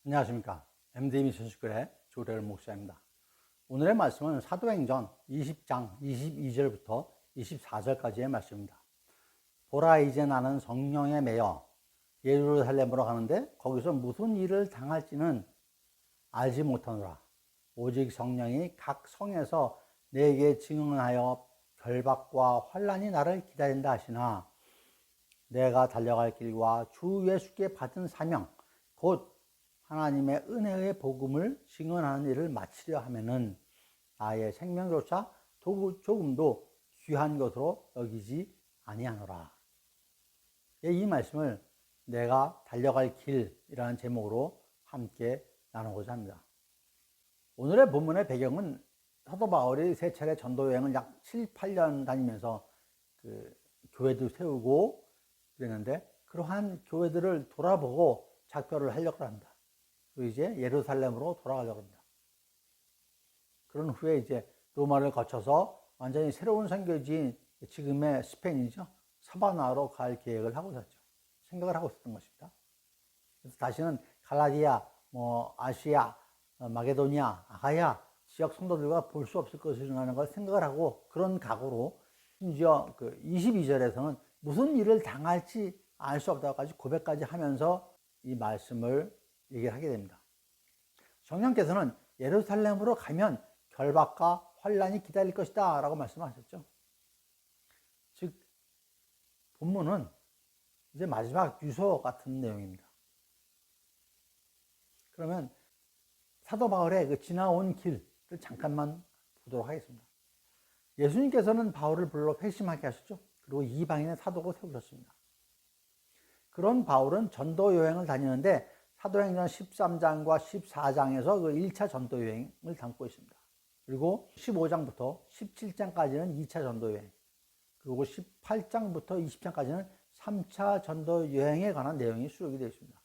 안녕하십니까. MD 미션스쿨의 조례를 목사입니다. 오늘의 말씀은 사도행전 20장 22절부터 24절까지의 말씀입니다. 보라, 이제 나는 성령에 매여 예루살렘으로 가는데 거기서 무슨 일을 당할지는 알지 못하노라. 오직 성령이 각 성에서 내게 증언하여 결박과 환난이 나를 기다린다 하시나, 내가 달려갈 길과 주 예수께 받은 사명 곧 하나님의 은혜의 복음을 증언하는 일을 마치려 하면은 나의 생명조차 조금도 귀한 것으로 여기지 아니하노라. 이 말씀을 내가 달려갈 길이라는 제목으로 함께 나누고자 합니다. 오늘의 본문의 배경은 사도 바울이 세 차례 전도 여행을 약 7, 8년 다니면서 교회도 세우고 그랬는데, 그러한 교회들을 돌아보고 작별을 하려고 합니다. 그리고 이제 예루살렘으로 돌아가려고 합니다. 그런 후에 이제 로마를 거쳐서 완전히 새로운 선교지인 지금의 스페인이죠, 사바나로 갈 계획을 하고 있었죠. 생각을 하고 있었던 것입니다. 그래서 다시는 갈라디아, 아시아, 마게도니아, 아가야 지역 성도들과 볼 수 없을 것이라는 걸 생각을 하고, 그런 각오로 심지어 22절에서는 무슨 일을 당할지 알 수 없다고까지 고백까지 하면서 이 말씀을 얘기를 하게 됩니다. 성령께서는 예루살렘으로 가면 결박과 환난이 기다릴 것이다 라고 말씀하셨죠. 즉 본문은 이제 마지막 유서 같은 내용입니다. 그러면 사도 바울의 지나온 길을 잠깐만 보도록 하겠습니다. 예수님께서는 바울을 불러 회심하게 하셨죠. 그리고 이방인의 사도로 세우셨습니다. 그런 바울은 전도 여행을 다니는데 사도행전 13장과 14장에서 1차 전도 여행을 담고 있습니다. 그리고 15장부터 17장까지는 2차 전도 여행, 그리고 18장부터 20장까지는 3차 전도 여행에 관한 내용이 수록이 되어 있습니다.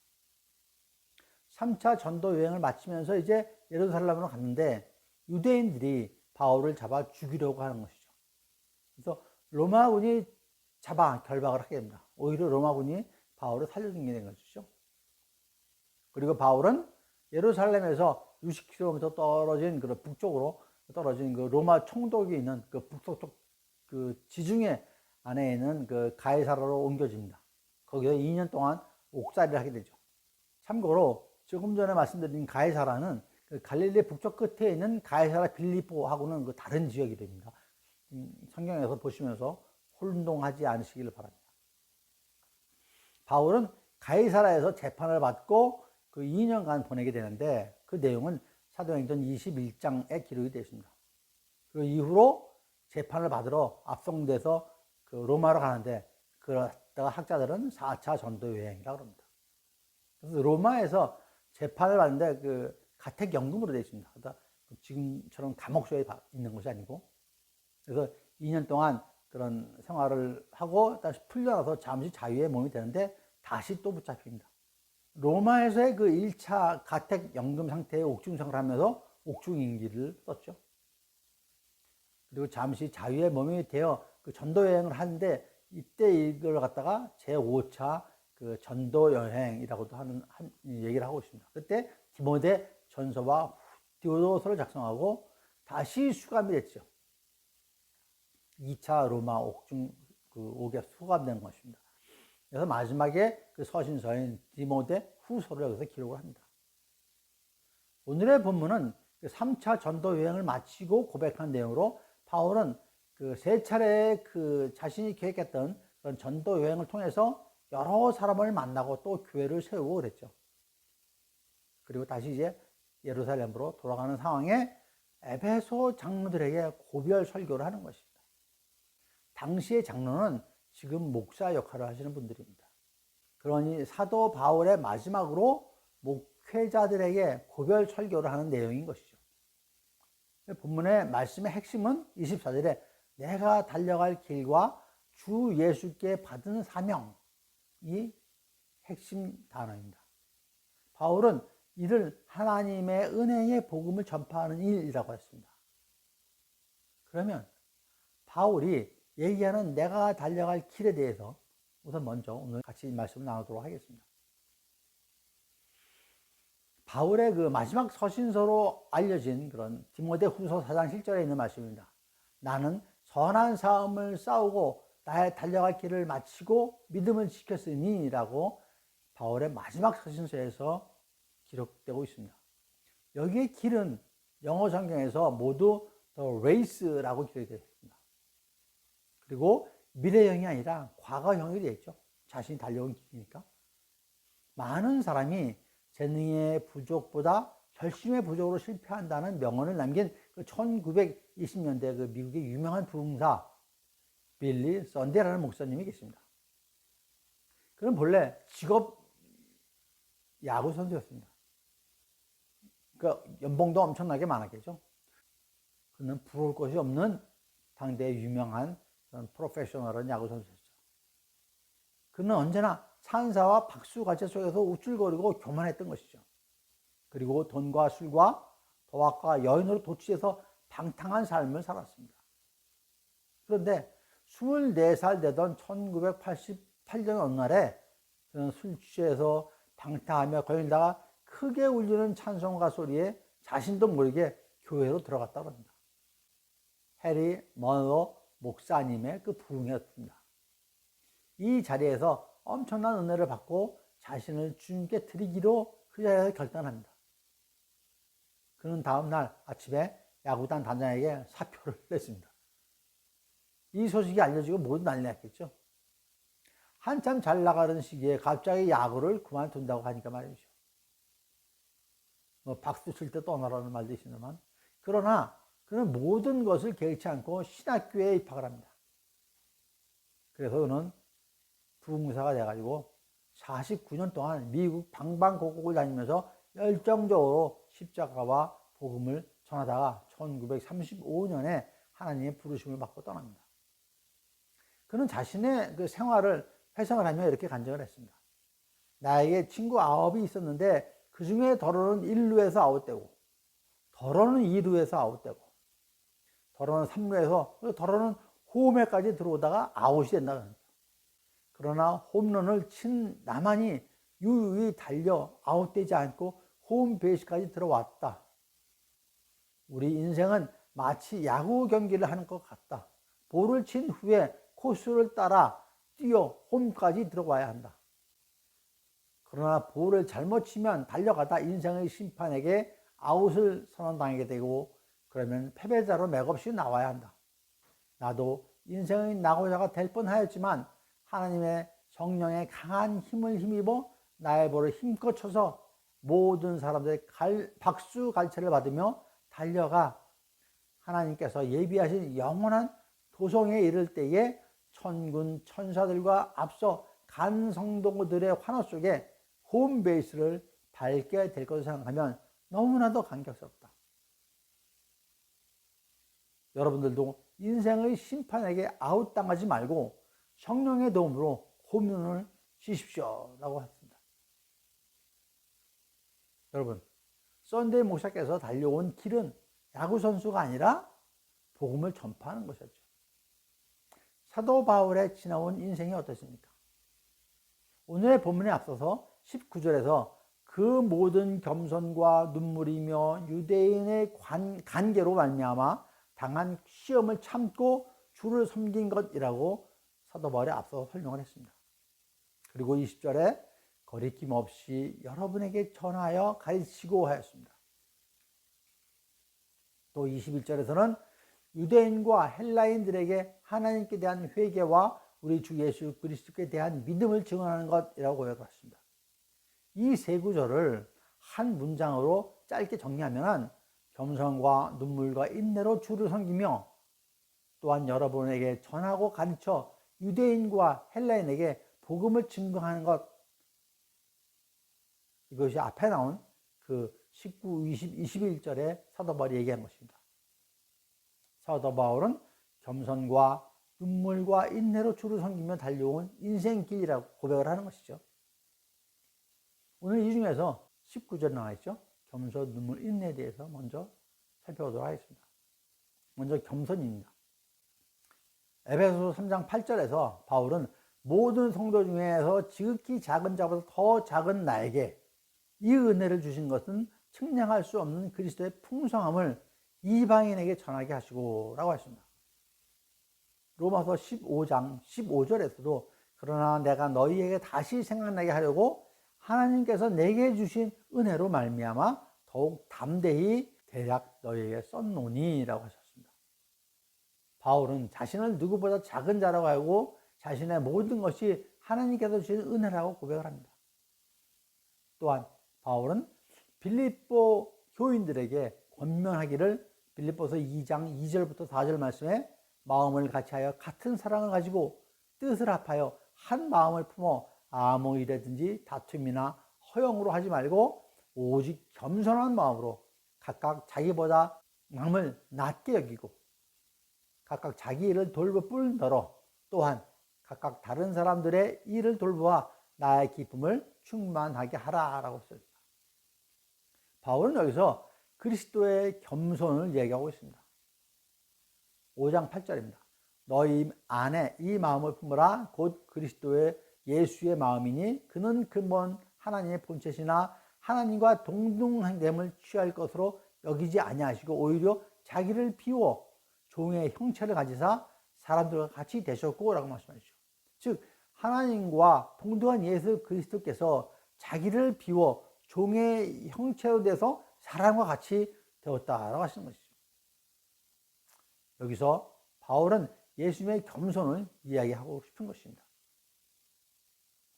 3차 전도 여행을 마치면서 이제 예루살렘으로 갔는데 유대인들이 바울을 잡아 죽이려고 하는 것이죠. 그래서 로마군이 잡아 결박을 하게 됩니다. 오히려 로마군이 바울을 살려주게 된 것이죠. 그리고 바울은 예루살렘에서 60km 떨어진 북쪽으로 떨어진 로마 총독이 있는 북서쪽 지중해 안에 있는 가이사라로 옮겨집니다. 거기서 2년 동안 옥살이를 하게 되죠. 참고로 조금 전에 말씀드린 가이사라는 갈릴리 북쪽 끝에 있는 가이사라 빌립보하고는 다른 지역이 됩니다. 성경에서 보시면서 혼동하지 않으시기를 바랍니다. 바울은 가이사라에서 재판을 받고 2년간 보내게 되는데, 그 내용은 사도행전 21장에 기록이 되어 있습니다. 그 이후로 재판을 받으러 압송돼서 로마로 가는데, 그러다가 학자들은 4차 전도 여행이라고 합니다. 그래서 로마에서 재판을 받는데 가택연금으로 되어 있습니다. 그러니까 지금처럼 감옥소에 있는 것이 아니고, 그래서 2년 동안 그런 생활을 하고 다시 풀려나서 잠시 자유의 몸이 되는데 다시 또 붙잡힙니다. 로마에서의 1차 가택연금 상태의 옥중생활을 하면서 옥중인기를 썼죠. 그리고 잠시 자유의 몸이 되어 전도여행을 하는데, 이때 이걸 갖다가 제5차 전도 여행이라고도 얘기를 하고 있습니다. 그때 디모데 전서와 디오도서를 작성하고 다시 수감이 됐죠. 2차 로마 옥에 수감된 것입니다. 그래서 마지막에 서신서인 디모데 후서를 여기서 기록을 합니다. 오늘의 본문은 3차 전도 여행을 마치고 고백한 내용으로, 바울은 세 차례 자신이 계획했던 그런 전도 여행을 통해서 여러 사람을 만나고 또 교회를 세우고 그랬죠. 그리고 다시 이제 예루살렘으로 돌아가는 상황에 에베소 장로들에게 고별 설교를 하는 것입니다. 당시의 장로는 지금 목사 역할을 하시는 분들입니다. 그러니 사도 바울의 마지막으로 목회자들에게 고별 설교를 하는 내용인 것이죠. 본문의 말씀의 핵심은 24절에 내가 달려갈 길과 주 예수께 받은 사명이 핵심 단어입니다. 바울은 이를 하나님의 은혜의 복음을 전파하는 일이라고 했습니다. 그러면 바울이 얘기하는 내가 달려갈 길에 대해서 우선 먼저 오늘 같이 말씀을 나누도록 하겠습니다. 바울의 그 마지막 서신서로 알려진 그런 디모데후서 4장 7절에 있는 말씀입니다. 나는 선한 싸움을 싸우고 나의 달려갈 길을 마치고 믿음을 지켰으니 라고 바울의 마지막 서신서에서 기록되고 있습니다. 여기에 길은 영어 성경에서 모두 the race라고 기록이 되어 있습니다. 그리고 미래형이 아니라 과거형이 되어 있죠. 자신이 달려온 길이니까. 많은 사람이 재능의 부족보다 결심의 부족으로 실패한다는 명언을 남긴 그 1920년대 그 미국의 유명한 부흥사 빌리 썬데라는 목사님이 계십니다. 그는 본래 직업 야구 선수였습니다. 그러니까 연봉도 엄청나게 많았겠죠. 그는 부러울 것이 없는 당대의 유명한 그런 프로페셔널한 야구 선수였죠. 그는 언제나 찬사와 박수갈채 속에서 우쭐거리고 교만했던 것이죠. 그리고 돈과 술과 도박과 여인으로 도취해서 방탕한 삶을 살았습니다. 그런데 24살 되던 1988년 어느 날에 그는 술 취해서 방탕하며 걸리다가 크게 울리는 찬송가 소리에 자신도 모르게 교회로 들어갔다고 합니다. 해리 먼로 목사님의 그 부흥이었습니다. 이 자리에서 엄청난 은혜를 받고 자신을 주님께 드리기로 그 자리에서 결단합니다. 그는 다음날 아침에 야구단 단장에게 사표를 냈습니다. 이 소식이 알려지고 모두 난리 났겠죠. 한참 잘 나가는 시기에 갑자기 야구를 그만둔다고 하니까 말이죠. 뭐 박수 칠 때 떠나라는 말도 있습니다만, 그러나 그는 모든 것을 개의치 않고 신학교에 입학을 합니다. 그래서 그는 부흥사가 돼가지고 49년 동안 미국 방방곡곡을 다니면서 열정적으로 십자가와 복음을 전하다가 1935년에 하나님의 부르심을 받고 떠납니다. 그는 자신의 그 생활을 회상을 하며 이렇게 간증을 했습니다. 나에게 친구 9이 있었는데 그 중에 더러는 1루에서 아웃되고, 더러는 2루에서 아웃되고, 더러는 3루에서, 더러는 홈에까지 들어오다가 아웃이 된다고 합니다. 그러나 홈런을 친 나만이 유유히 달려 아웃되지 않고 홈베이스까지 들어왔다. 우리 인생은 마치 야구 경기를 하는 것 같다. 볼을 친 후에 코스를 따라 뛰어 홈까지 들어와야 한다. 그러나 볼을 잘못 치면 달려가다 인생의 심판에게 아웃을 선언당하게 되고, 그러면 패배자로 맥없이 나와야 한다. 나도 인생의 낙오자가 될 뻔하였지만 하나님의 성령의 강한 힘을 힘입어 나의 볼을 힘껏 쳐서 모든 사람들의 박수 갈채를 받으며 달려가 하나님께서 예비하신 영원한 도성에 이를 때에 천군 천사들과 앞서 간 성도들의 환호 속에 홈베이스를 밟게 될 것을 생각하면 너무나도 감격스럽다. 여러분들도 인생의 심판에게 아웃당하지 말고 성령의 도움으로 홈런을 치십시오 라고 했습니다. 여러분, 썬데이 목사께서 달려온 길은 야구선수가 아니라 복음을 전파하는 것이었죠. 사도 바울의 지나온 인생이 어떻습니까? 오늘의 본문에 앞서서 19절에서 그 모든 겸손과 눈물이며 유대인의 간계로 말미암아 당한 시험을 참고 주를 섬긴 것이라고 사도 바울이 앞서 설명을 했습니다. 그리고 20절에 거리낌 없이 여러분에게 전하여 가르치고 하였습니다. 또 21절에서는 유대인과 헬라인들에게 하나님께 대한 회개와 우리 주 예수 그리스도께 대한 믿음을 증언하는 것이라고 고백했습니다. 이 세 구절을 한 문장으로 짧게 정리하면 겸손과 눈물과 인내로 주를 섬기며 또한 여러분에게 전하고 가르쳐 유대인과 헬라인에게 복음을 증거하는 것, 이것이 앞에 나온 그 19, 20, 21절에 사도 바울이 얘기한 것입니다. 사도 바울은 겸손과 눈물과 인내로 주를 섬기며 달려온 인생길이라고 고백을 하는 것이죠. 오늘 이 중에서 19절 나와 있죠. 겸손, 눈물, 인내에 대해서 먼저 살펴보도록 하겠습니다. 먼저 겸손입니다. 에베소서 3장 8절에서 바울은 모든 성도 중에서 지극히 작은 자보다 더 작은 나에게 이 은혜를 주신 것은 측량할 수 없는 그리스도의 풍성함을 이방인에게 전하게 하시고 라고 하십니다. 로마서 15장 15절에서도 그러나 내가 너희에게 다시 생각나게 하려고 하나님께서 내게 주신 은혜로 말미암아 더욱 담대히 대략 너희에게 썼노니 라고 하셨습니다. 바울은 자신을 누구보다 작은 자라고 하고 자신의 모든 것이 하나님께서 주신 은혜라고 고백을 합니다. 또한 바울은 빌립보 교인들에게 권면하기를 빌립보서 2장 2절부터 4절 말씀에 마음을 같이하여 같은 사랑을 가지고 뜻을 합하여 한 마음을 품어 아무 일에든지 다툼이나 허영으로 하지 말고 오직 겸손한 마음으로 각각 자기보다 남을 낮게 여기고 각각 자기 일을 돌볼 뿐더러 또한 각각 다른 사람들의 일을 돌보아 나의 기쁨을 충만하게 하라라고 했습니다. 바울은 여기서 그리스도의 겸손을 얘기하고 있습니다. 5장 8절입니다. 너희 안에 이 마음을 품으라 곧 그리스도의 예수의 마음이니 그는 근본 하나님의 본체시나 하나님과 동등됨을 취할 것으로 여기지 아니하시고 오히려 자기를 비워 종의 형체를 가지사 사람들과 같이 되셨고 라고 말씀하시죠. 즉 하나님과 동등한 예수 그리스도께서 자기를 비워 종의 형체로 돼서 사람과 같이 되었다라고 하시는 것이죠. 여기서 바울은 예수님의 겸손을 이야기하고 싶은 것입니다.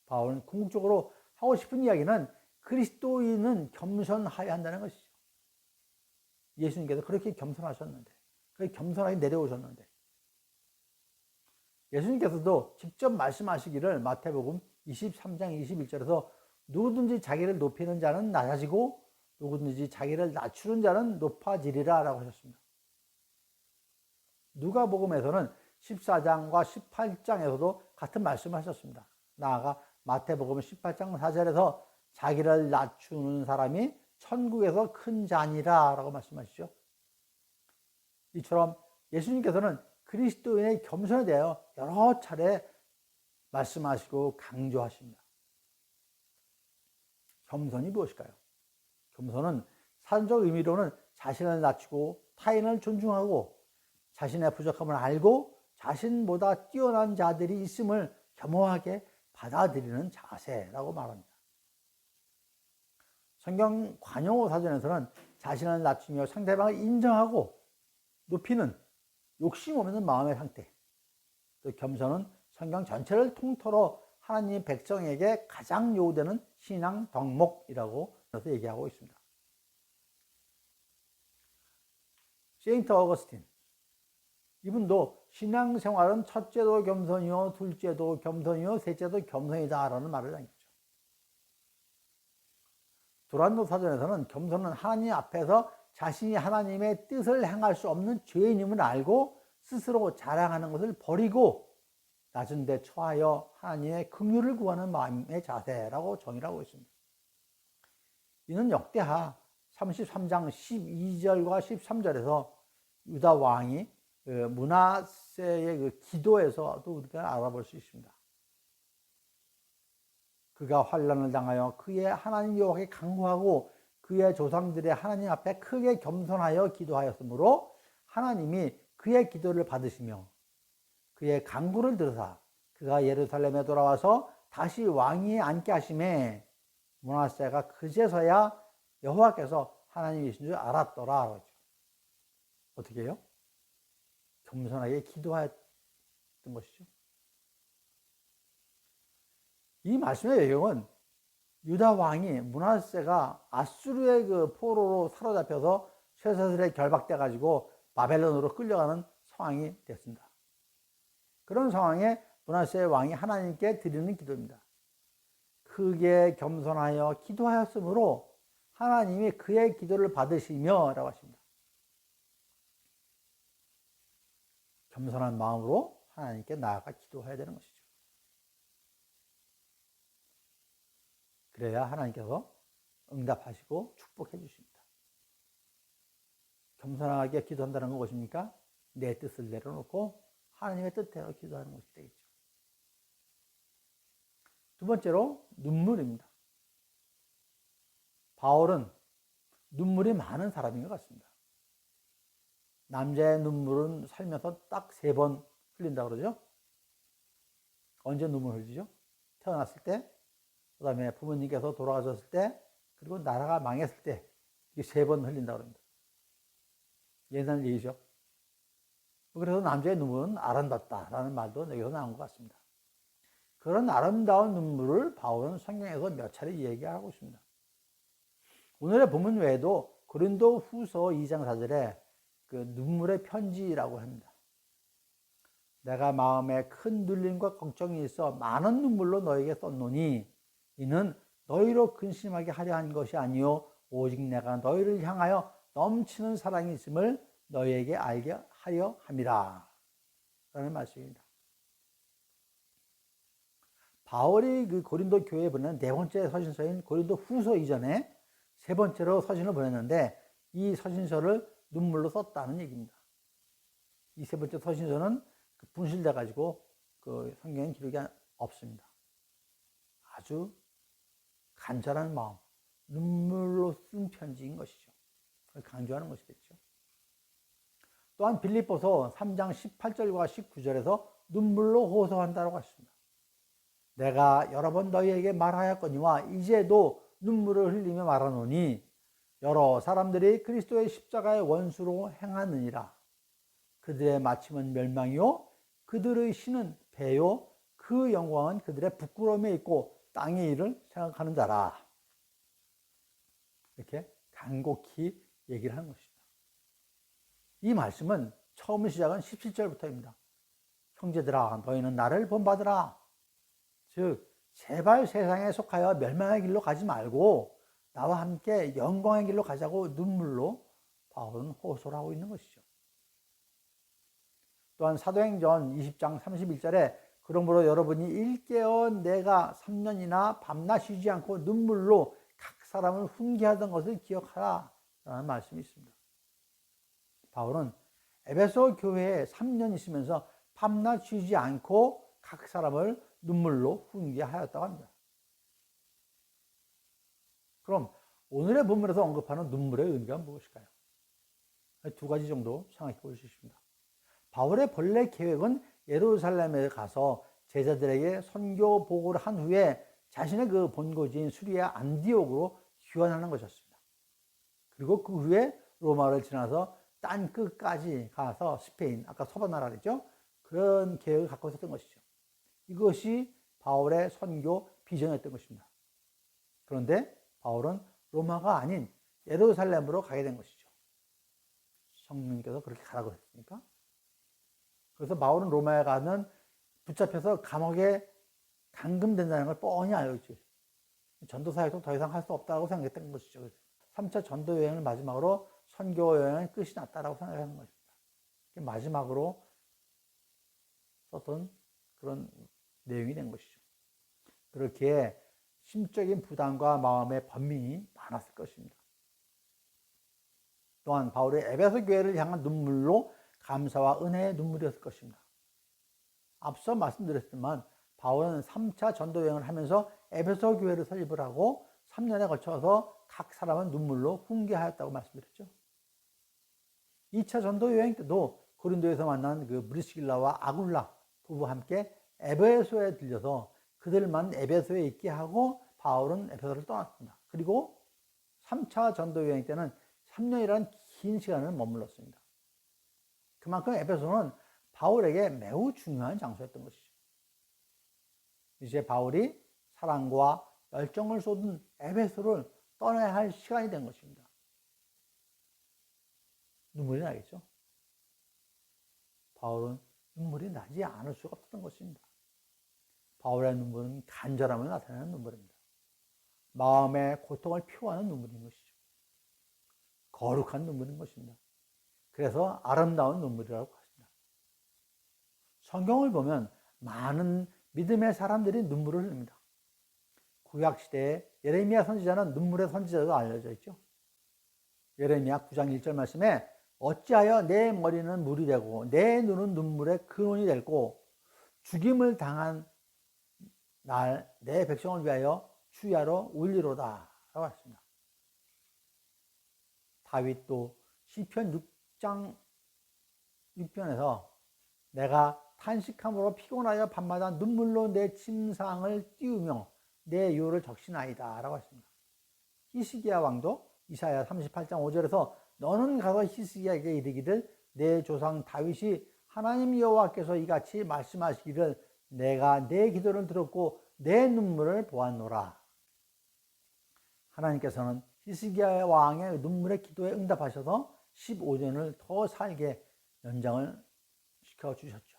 바울은 궁극적으로 하고 싶은 이야기는 그리스도인은 겸손하여야 한다는 것이죠. 예수님께서 그렇게 겸손하셨는데, 그렇게 겸손하게 내려오셨는데, 예수님께서도 직접 말씀하시기를 마태복음 23장 21절에서 누구든지 자기를 높이는 자는 낮아지고 누구든지 자기를 낮추는 자는 높아지리라 라고 하셨습니다. 누가복음에서는 14장과 18장에서도 같은 말씀을 하셨습니다. 나아가 마태복음 18장 4절에서 자기를 낮추는 사람이 천국에서 큰 자니라 라고 말씀하시죠. 이처럼 예수님께서는 그리스도인의 겸손에 대하여 여러 차례 말씀하시고 강조하십니다. 겸손이 무엇일까요? 겸손은 사전적 의미로는 자신을 낮추고 타인을 존중하고 자신의 부족함을 알고 자신보다 뛰어난 자들이 있음을 겸허하게 받아들이는 자세라고 말합니다. 성경 관용어 사전에서는 자신을 낮추며 상대방을 인정하고 높이는 욕심 없는 마음의 상태, 또 겸손은 성경 전체를 통틀어 하나님 백성에게 가장 요구되는 신앙 덕목이라고 얘기하고 있습니다. 세인트 어거스틴, 이분도 신앙생활은 첫째도 겸손이요 둘째도 겸손이요 셋째도 겸손이다 라는 말을 남겼죠. 두란노 사전에서는 겸손은 하나님 앞에서 자신이 하나님의 뜻을 행할 수 없는 죄인임을 알고 스스로 자랑하는 것을 버리고 낮은 데 처하여 하나님의 긍휼을 구하는 마음의 자세라고 정의를 하고 있습니다. 이는 역대하 33장 12절과 13절에서 유다 왕이 므낫세의 그 기도에서도 우리가 알아볼 수 있습니다. 그가 환난을 당하여 그의 하나님 여호와께 간구하고 그의 조상들의 하나님 앞에 크게 겸손하여 기도하였으므로 하나님이 그의 기도를 받으시며 그의 간구를 들으사 그가 예루살렘에 돌아와서 다시 왕위에 앉게 하심에 므낫세가 그제서야 여호와께서 하나님이신 줄 알았더라 그러죠. 어떻게 해요? 겸손하게 기도하였던 것이죠. 이 말씀의 배경은 유다 왕이 므낫세가 아수르의 그 포로로 사로잡혀서 쇠사슬에 결박돼 가지고 바벨론으로 끌려가는 상황이 됐습니다. 그런 상황에 므낫세 왕이 하나님께 드리는 기도입니다. 크게 겸손하여 기도하였으므로 하나님이 그의 기도를 받으시며 라고 하십니다. 겸손한 마음으로 하나님께 나아가 기도해야 되는 것이죠. 그래야 하나님께서 응답하시고 축복해 주십니다. 겸손하게 기도한다는 건 무엇입니까? 내 뜻을 내려놓고 하나님의 뜻대로 기도하는 것이 되겠죠. 두 번째로 눈물입니다. 바울은 눈물이 많은 사람인 것 같습니다. 남자의 눈물은 살면서 딱 3번 흘린다고 그러죠. 언제 눈물 흘리죠? 태어났을 때, 그 다음에 부모님께서 돌아가셨을 때, 그리고 나라가 망했을 때, 이게 3번 흘린다고 합니다. 옛날 얘기죠. 그래서 남자의 눈물은 아름답다라는 말도 여기서 나온 것 같습니다. 그런 아름다운 눈물을 바울은 성경에서 몇 차례 얘기하고 있습니다. 오늘의 본문 외에도 고린도 후서 2장 4절에 그 눈물의 편지라고 합니다. 내가 마음에 큰 눌림과 걱정이 있어 많은 눈물로 너에게 썼노니 이는 너희로 근심하게 하려 한 것이 아니요 오직 내가 너희를 향하여 넘치는 사랑이 있음을 너희에게 알게 하려 함이라 라는 말씀입니다. 바울이 그 고린도 교회에 보내는 4번째 서신서인 고린도 후서 이전에 3번째로 서신을 보냈는데 이 서신서를 눈물로 썼다는 얘기입니다. 이 3번째 서신서는 분실돼 가지고 그 성경에 기록이 없습니다. 아주 간절한 마음, 눈물로 쓴 편지인 것이죠. 그걸 강조하는 것이 됐죠. 또한 빌립보서 3장 18절과 19절에서 눈물로 호소한다고 했습니다. 내가 여러 번 너희에게 말하였거니와 이제도 눈물을 흘리며 말하노니 여러 사람들이 그리스도의 십자가의 원수로 행하느니라. 그들의 마침은 멸망이요 그들의 신은 배요 그 영광은 그들의 부끄러움에 있고 땅의 일을 생각하는 자라. 이렇게 간곡히 얘기를 하는 것입니다. 이 말씀은 처음 시작은 17절부터입니다. 형제들아 너희는 나를 본받으라. 즉 제발 세상에 속하여 멸망의 길로 가지 말고 나와 함께 영광의 길로 가자고 눈물로 바울은 호소를 하고 있는 것이죠. 또한 사도행전 20장 31절에 그러므로 여러분이 일깨어 내가 3년이나 밤낮 쉬지 않고 눈물로 각 사람을 훈계하던 것을 기억하라 라는 말씀이 있습니다. 바울은 에베소 교회에 3년 있으면서 밤낮 쉬지 않고 각 사람을 눈물로 훈계하였다고 합니다. 그럼 오늘의 본문에서 언급하는 눈물의 의미가 무엇일까요? 2가지 정도 생각해 볼 수 있습니다. 바울의 본래 계획은 예루살렘에 가서 제자들에게 선교 보고를 한 후에 자신의 그 본거지인 수리아 안디옥으로 귀환하는 것이었습니다. 그리고 그 후에 로마를 지나서 땅 끝까지 가서 스페인, 아까 서바나라 그랬죠? 그런 계획을 갖고 있었던 것이죠. 이것이 바울의 선교 비전이었던 것입니다. 그런데 바울은 로마가 아닌 예루살렘으로 가게 된 것이죠. 성령님께서 그렇게 가라고 했으니까. 그래서 바울은 로마에 가면 붙잡혀서 감옥에 감금된다는 걸 뻔히 알고 있죠. 전도 사역도 더 이상 할 수 없다고 생각했던 것이죠. 3차 전도 여행을 마지막으로 선교 여행의 끝이 났다라고 생각하는 것입니다. 마지막으로 썼던 그런 내용이 된 것이죠. 그렇게 심적인 부담과 마음의 번민이 많았을 것입니다. 또한 바울의 에베소 교회를 향한 눈물로 감사와 은혜의 눈물이었을 것입니다. 앞서 말씀드렸지만 바울은 3차 전도 여행을 하면서 에베소 교회를 설립을 하고 3년에 걸쳐서 각 사람은 눈물로 훈계하였다고 말씀드렸죠. 2차 전도 여행 때도 고린도에서 만난 그 브리스길라와 아굴라 부부와 함께 에베소에 들려서 그들만 에베소에 있게 하고 바울은 에베소를 떠났습니다. 그리고 3차 전도 여행 때는 3년이라는 긴 시간을 머물렀습니다. 그만큼 에베소는 바울에게 매우 중요한 장소였던 것이죠. 이제 바울이 사랑과 열정을 쏟은 에베소를 떠나야 할 시간이 된 것입니다. 눈물이 나겠죠? 바울은 눈물이 나지 않을 수가 없었던 것입니다. 바울의 눈물은 간절함을 나타내는 눈물입니다. 마음의 고통을 표하는 눈물인 것이죠. 거룩한 눈물인 것입니다. 그래서 아름다운 눈물이라고 하십니다. 성경을 보면 많은 믿음의 사람들이 눈물을 흘립니다. 구약시대에 예레미야 선지자는 눈물의 선지자로 알려져 있죠. 예레미야 9장 1절 말씀에 어찌하여 내 머리는 물이 되고 내 눈은 눈물의 근원이 되고 죽임을 당한 날 내 백성을 위하여 주야로 울리로다 라고 했습니다. 다윗도 시편 6장 6편에서 내가 탄식함으로 피곤하여 밤마다 눈물로 내 침상을 띄우며 내 요를 적시나이다 라고 했습니다. 히스기야 왕도 이사야 38장 5절에서 너는 가서 히스기야에게 이르기를 내 조상 다윗이 하나님 여호와께서 이같이 말씀하시기를 내가 내 기도를 들었고 내 눈물을 보았노라. 하나님께서는 히스기야 왕의 눈물의 기도에 응답하셔서 15년을 더 살게 연장을 시켜주셨죠.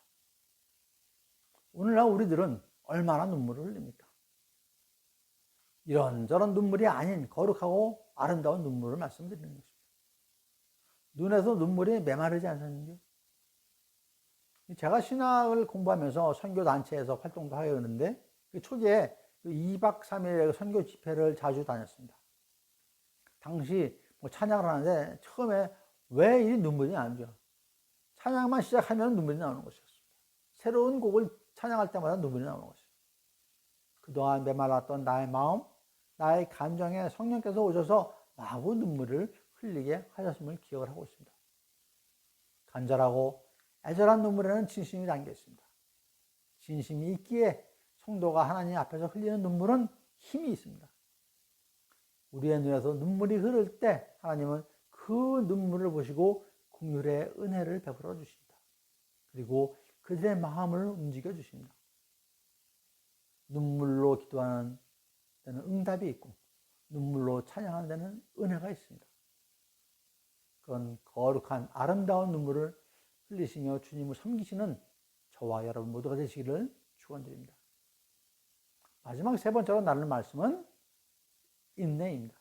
오늘날 우리들은 얼마나 눈물을 흘립니까? 이런저런 눈물이 아닌 거룩하고 아름다운 눈물을 말씀드리는 것입니다. 눈에서 눈물이 메마르지 않습니까? 제가 신학을 공부하면서 선교단체에서 활동도 하게 되는데 초기에 2박 3일 선교 집회를 자주 다녔습니다. 당시 찬양을 하는데 처음에 왜 이 눈물이 나죠? 찬양만 시작하면 눈물이 나오는 것이었습니다. 새로운 곡을 찬양할 때마다 눈물이 나오는 것이죠. 그동안 메말랐던 나의 마음, 나의 감정에 성령께서 오셔서 마구 눈물을 흘리게 하셨음을 기억을 하고 있습니다. 간절하고 애절한 눈물에는 진심이 담겨 있습니다. 진심이 있기에 성도가 하나님 앞에서 흘리는 눈물은 힘이 있습니다. 우리의 눈에서 눈물이 흐를 때 하나님은 그 눈물을 보시고 긍휼의 은혜를 베풀어 주십니다. 그리고 그들의 마음을 움직여 주십니다. 눈물로 기도하는 데는 응답이 있고 눈물로 찬양하는 데는 은혜가 있습니다. 그런 거룩한 아름다운 눈물을 흘리시며 주님을 섬기시는 저와 여러분 모두가 되시기를 축원드립니다. 마지막 세 번째로 나눌 말씀은 인내입니다.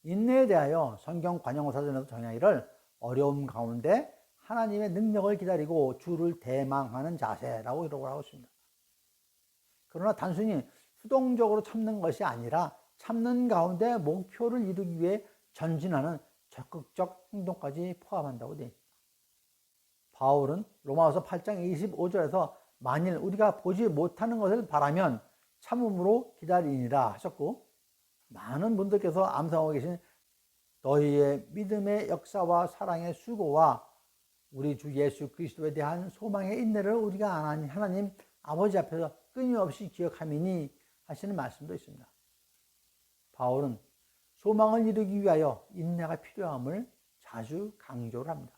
인내에 대하여 성경 관용사전에서 정의하기를 어려움 가운데 하나님의 능력을 기다리고 주를 대망하는 자세라고 이러고 하고 있습니다. 그러나 단순히 수동적으로 참는 것이 아니라 참는 가운데 목표를 이루기 위해 전진하는 적극적 행동까지 포함한다고 되어 있습니다. 바울은 로마서 8장 25절에서 만일 우리가 보지 못하는 것을 바라면 참음으로 기다리니라 하셨고, 많은 분들께서 암송하고 계신 너희의 믿음의 역사와 사랑의 수고와 우리 주 예수 그리스도에 대한 소망의 인내를 우리가 하나님 아버지 앞에서 끊임없이 기억하미니 하시는 말씀도 있습니다. 바울은 소망을 이루기 위하여 인내가 필요함을 자주 강조를 합니다.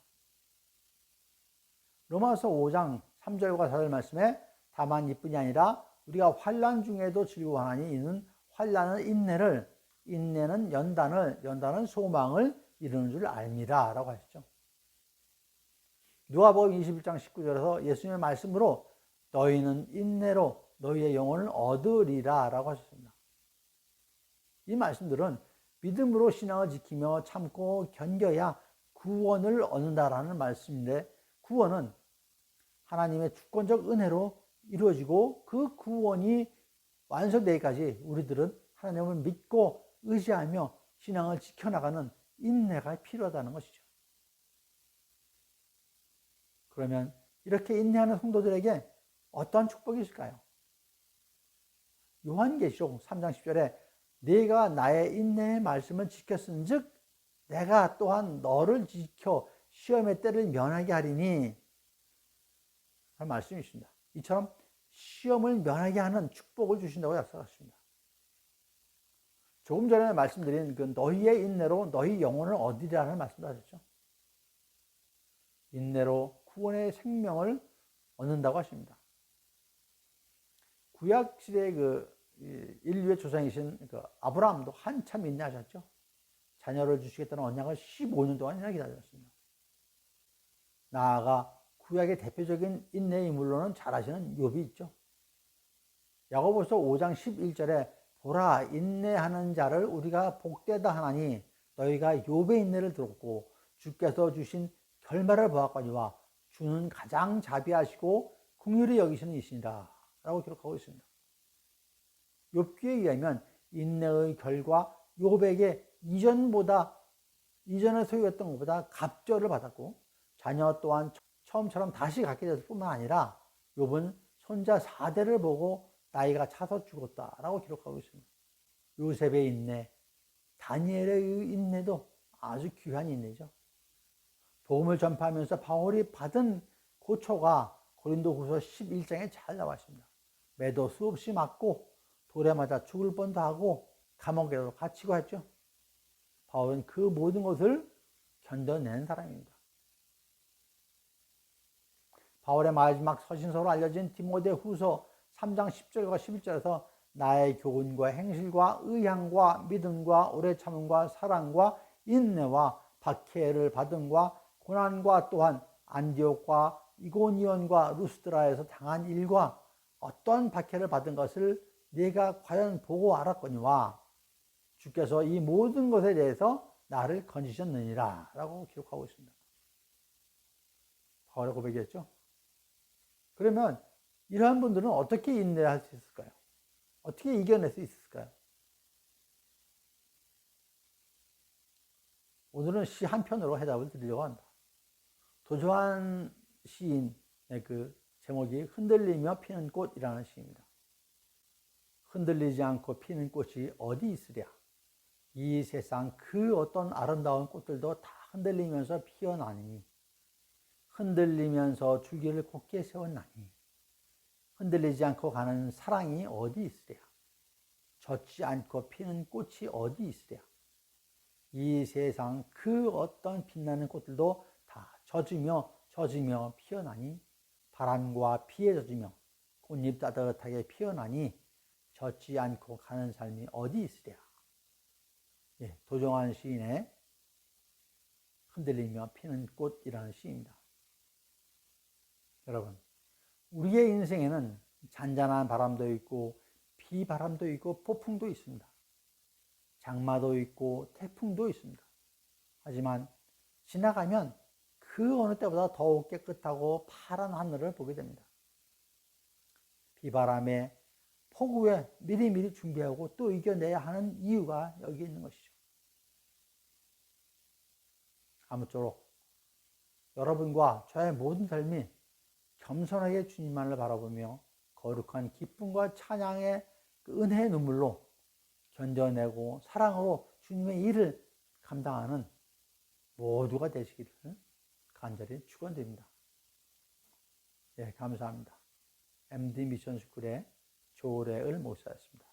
로마서 5장 3절과 4절 말씀에 다만 이뿐이 아니라 우리가 환난 중에도 즐거워하니 이는 환난은 인내를, 인내는 연단을, 연단은 소망을 이루는 줄 알미라 라고 하셨죠. 누가복음 21장 19절에서 예수님의 말씀으로 너희는 인내로 너희의 영혼을 얻으리라 라고 하셨습니다. 이 말씀들은 믿음으로 신앙을 지키며 참고 견뎌야 구원을 얻는다라는 말씀인데, 구원은 하나님의 주권적 은혜로 이루어지고 그 구원이 완성되기까지 우리들은 하나님을 믿고 의지하며 신앙을 지켜나가는 인내가 필요하다는 것이죠. 그러면 이렇게 인내하는 성도들에게 어떤 축복이 있을까요? 요한계시록 3장 10절에 네가 나의 인내의 말씀을 지켰은즉 내가 또한 너를 지켜 시험의 때를 면하게 하리니 하는 말씀이 있습니다. 이처럼 시험을 면하게 하는 축복을 주신다고 약속하십니다. 조금 전에 말씀드린 그 너희의 인내로 너희 영혼을 얻으리라는 말씀도 하셨죠. 인내로 구원의 생명을 얻는다고 하십니다. 구약 시대의 그 인류의 조상이신 그 아브라함도 한참 인내하셨죠. 자녀를 주시겠다는 언약을 15년 동안이나 기다렸습니다. 나아가 구약의 대표적인 인내의 인물로는 잘 아시는 욥이 있죠. 야고보서 5장 11절에 보라 인내하는 자를 우리가 복되다 하나니 너희가 욥의 인내를 들었고 주께서 주신 결말을 보았거니와 주는 가장 자비하시고 긍휼히 여기시는 이시니라 라고 기록하고 있습니다. 욥기에 의하면 인내의 결과 욥에게 이전에 소유했던 것보다 갑절을 받았고 자녀 또한 처음처럼 다시 갖게 됐을 뿐만 아니라 욥은 손자 4대를 보고 나이가 차서 죽었다라고 기록하고 있습니다. 요셉의 인내, 다니엘의 인내도 아주 귀한 인내죠. 복음을 전파하면서 바울이 받은 고초가 고린도후서 11장에 잘 나와 있습니다. 매도 수없이 맞고 돌에 맞아 죽을 뻔도 하고 감옥에도 갇히고 했죠. 바울은 그 모든 것을 견뎌낸 사람입니다. 바울의 마지막 서신서로 알려진 디모데후서 3장 10절과 11절에서 나의 교훈과 행실과 의향과 믿음과 오래 참음과 사랑과 인내와 박해를 받음과 고난과 또한 안디옥과 이고니온과 루스드라에서 당한 일과 어떤 박해를 받은 것을 네가 과연 보고 알았거니와 주께서 이 모든 것에 대해서 나를 건지셨느니라 라고 기록하고 있습니다. 바울의 고백이었죠. 그러면 이러한 분들은 어떻게 인내할 수 있을까요? 어떻게 이겨낼 수 있을까요? 오늘은 시 한 편으로 해답을 드리려고 한다. 도조한 시인의 그 제목이 흔들리며 피는 꽃이라는 시입니다. 흔들리지 않고 피는 꽃이 어디 있으랴? 이 세상 그 어떤 아름다운 꽃들도 다 흔들리면서 피어나니 흔들리면서 줄기를 곧게 세웠나니 흔들리지 않고 가는 사랑이 어디 있으랴? 젖지 않고 피는 꽃이 어디 있으랴? 이 세상 그 어떤 빛나는 꽃들도 다 젖으며 피어나니 바람과 비에 젖으며 꽃잎 따뜻하게 피어나니 젖지 않고 가는 삶이 어디 있으랴? 예, 도종환 시인의 흔들리며 피는 꽃이라는 시입니다. 여러분, 우리의 인생에는 잔잔한 바람도 있고 비바람도 있고 폭풍도 있습니다. 장마도 있고 태풍도 있습니다. 하지만 지나가면 그 어느 때보다 더욱 깨끗하고 파란 하늘을 보게 됩니다. 비바람에 폭우에 미리미리 준비하고 또 이겨내야 하는 이유가 여기 있는 것이죠. 아무쪼록 여러분과 저의 모든 삶이 겸손하게 주님만을 바라보며 거룩한 기쁨과 찬양의 그 은혜의 눈물로 견뎌내고 사랑으로 주님의 일을 감당하는 모두가 되시기를 간절히 축원드립니다. 예, 감사합니다. MD 미션 스쿨의 조래을 목사였습니다.